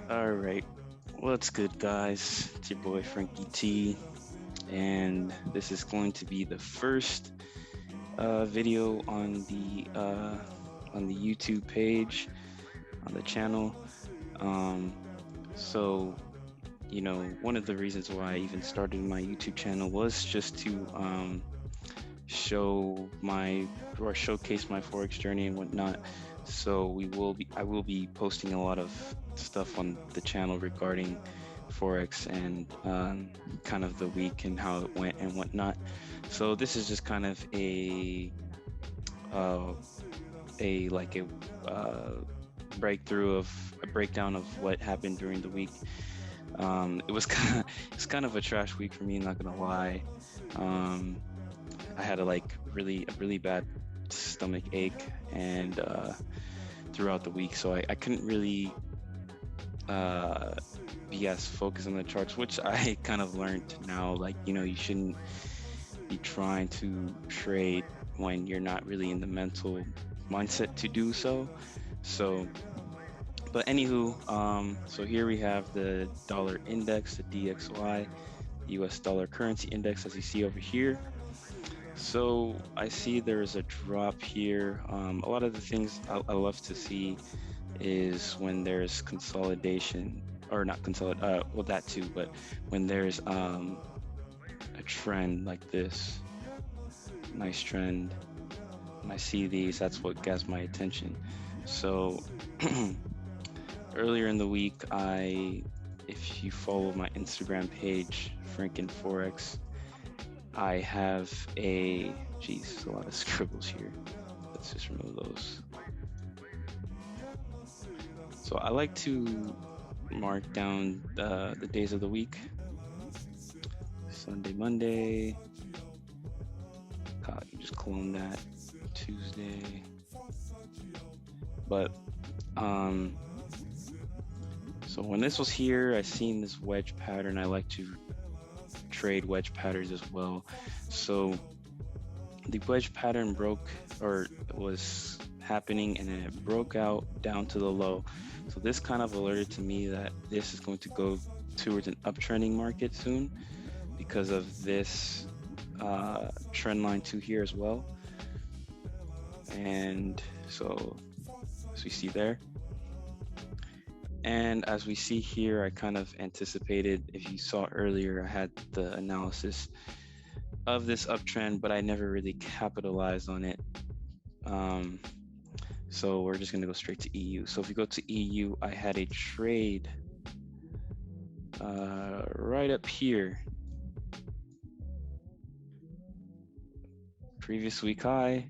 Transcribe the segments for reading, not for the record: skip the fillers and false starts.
All right, what's good, guys? It's your boy Frankie T, and this is going to be the first video on the YouTube page on the channel. Um, so one of the reasons why I even started my YouTube channel was just to show my or showcase my Forex journey and whatnot. So I will be posting a lot of stuff on the channel regarding Forex and kind of the week and how it went and whatnot. So this is just kind of uh, a breakthrough of a breakdown of what happened during the week. It was it's kind of a trash week for me, not gonna lie. Um, I had a really bad stomach ache and throughout the week, so I couldn't really uh, be as focused on the charts, which I kind of learned now. Like, you shouldn't be trying to trade when you're not really in the mental mindset to do so. So, but anywho, so here we have the dollar index, the DXY, US dollar currency index, as you see over here. So I see there's a drop here. A lot of the things I love to see is when there's consolidation, or not consolidate, well, that too, but when there's a trend like this, nice trend, and I see these, that's what gets my attention. So earlier in the week, if you follow my Instagram page, Franken Forex, I have geez, a lot of scribbles here. Let's just remove those. So I like to mark down the days of the week. Sunday, Monday. God, you just clone that. Tuesday. But so when this was here, I seen this wedge pattern. I like to trade wedge patterns as well. So the wedge pattern broke, or was happening, and then it broke out down to the low. So this kind of alerted to me that this is going to go towards an uptrending market soon because of this trend line 2 here as well. And so as we see there, and as we see here, I kind of anticipated, if you saw earlier, I had the analysis of this uptrend, but I never really capitalized on it. So we're just gonna go straight to EU. So if you go to EU, I had a trade right up here. Previous week high,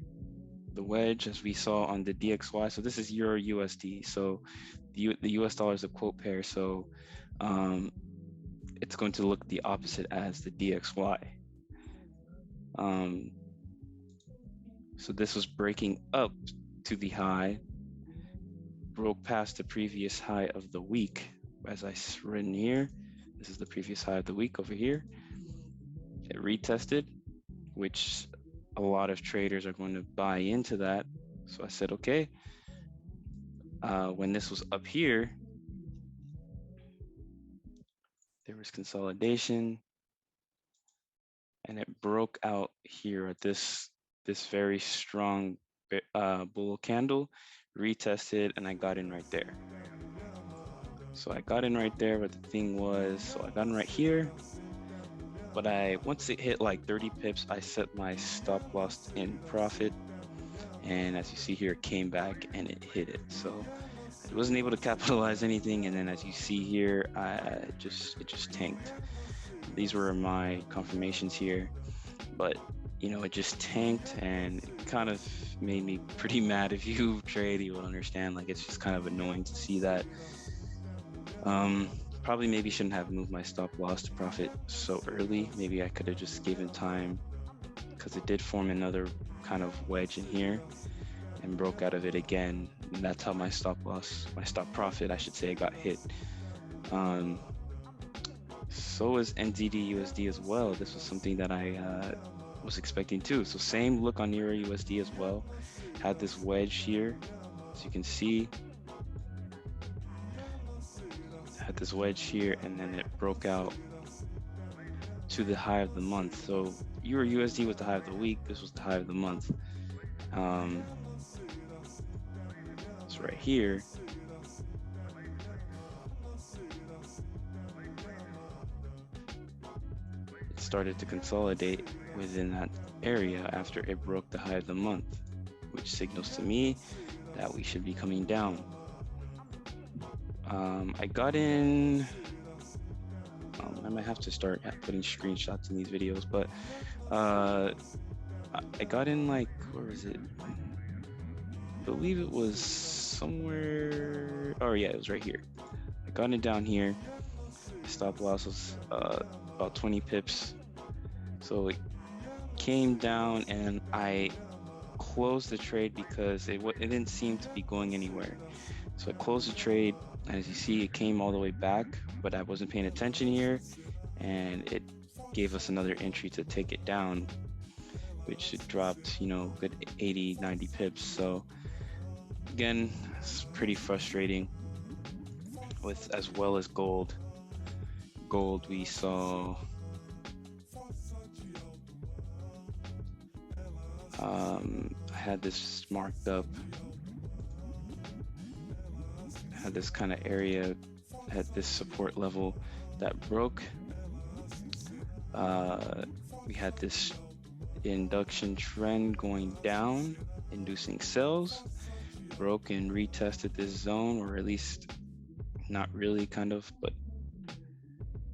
the wedge, as we saw on the DXY. So this is Euro USD. So the US dollar is a quote pair. So it's going to look the opposite as the DXY. So this was breaking up to the high, broke past the previous high of the week. As I written here, this is the previous high of the week over here. It retested, which a lot of traders are going to buy into that. So I said, okay, when this was up here, there was consolidation, and it broke out here at this very strong bull candle, retested, and I got in right there. So I got in right there, but the thing was, so I got in right here, but once it hit like 30 pips, I set my stop loss in profit, and as you see here, it came back and it hit it. So I wasn't able to capitalize anything, and then as you see here, it just tanked. These were my confirmations here, but it just tanked, and it kind of made me pretty mad. If you trade, you will understand, like, it's just kind of annoying to see that. Probably maybe shouldn't have moved my stop loss to profit so early. Maybe I could have just given time, because it did form another kind of wedge in here and broke out of it again. And that's how my stop profit, I should say, got hit. So is NZD USD as well. This was something that I was expecting too. So same look on Euro USD as well. Had this wedge here, as you can see. had this wedge here, and then it broke out to the high of the month. So Euro USD was the high of the week. This was the high of the month. So right here, it started to consolidate within that area after it broke the high of the month, which signals to me that we should be coming down. I got in, I might have to start putting screenshots in these videos, but I got in like, where is it? I believe it was somewhere, oh yeah, it was right here. I got it down here. Stop loss was about 20 pips. So it came down and I closed the trade because it didn't seem to be going anywhere. So I closed the trade. As you see, it came all the way back, but I wasn't paying attention here, and it gave us another entry to take it down, which it dropped, you know, good 80, 90 pips. So again, it's pretty frustrating. With as well as gold. Gold, we saw I had this marked up, had this kind of area, had this support level that broke. We had this induction trend going down, inducing sells, broke and retested this zone, or at least not really, kind of, but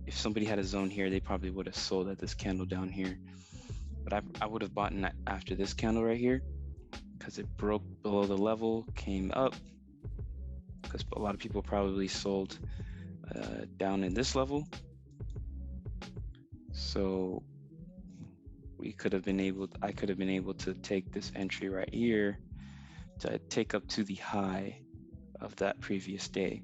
if somebody had a zone here, they probably would have sold at this candle down here. But I would have bought in after this candle right here, because it broke below the level, came up, because a lot of people probably sold down in this level. So I could have been able to take this entry right here to take up to the high of that previous day,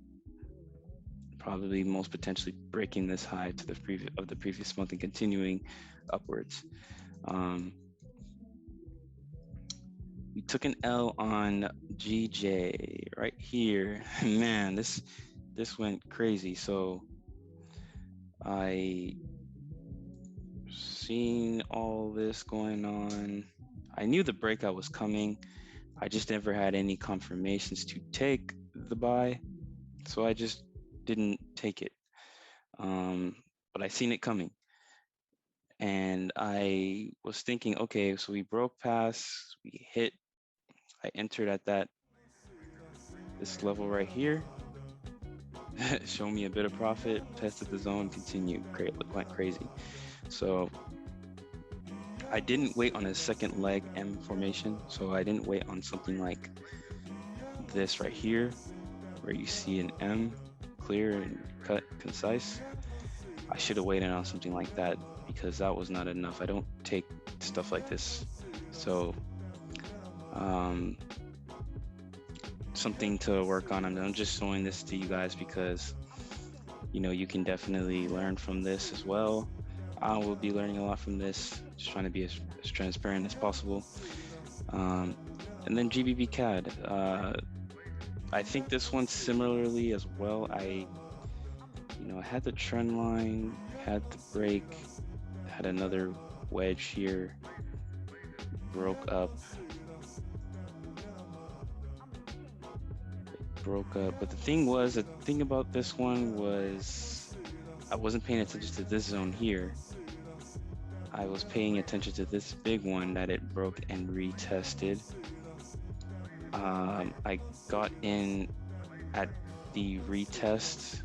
probably most potentially breaking this high to the previous month and continuing upwards. We took an L on GJ right here. Man, this went crazy. So I seen all this going on. I knew the breakout was coming. I just never had any confirmations to take the buy, so I just didn't take it. But I seen it coming, and I was thinking, okay, so we broke past, we hit. I entered at this level right here. Show me a bit of profit, tested the zone, continued, went crazy. So I didn't wait on a second leg M formation. So I didn't wait on something like this right here, where you see an M, clear and cut, concise. I should have waited on something like that, because that was not enough. I don't take stuff like this. So something to work on. I'm just showing this to you guys because, you know, you can definitely learn from this as well. I will be learning a lot from this, just trying to be as transparent as possible. And then GBP CAD. I think this one similarly as well. I had the trend line, had the break, had another wedge here, broke up. But the thing about this one was I wasn't paying attention to this zone here. I was paying attention to this big one that it broke and retested. I got in at the retest.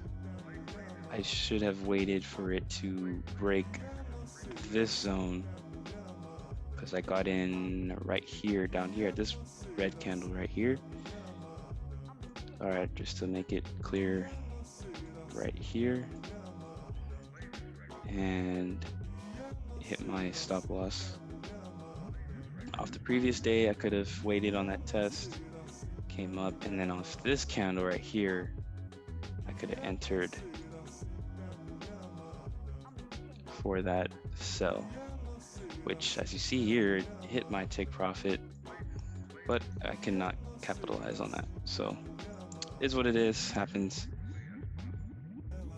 I should have waited for it to break this zone, because I got in right here, down here, this red candle right here. All right, just to make it clear, right here, and hit my stop loss. Off the previous day, I could have waited on that test, came up, and then off this candle right here, I could have entered for that sell, which, as you see here, it hit my take profit, but I cannot capitalize on that. So is what it is, happens.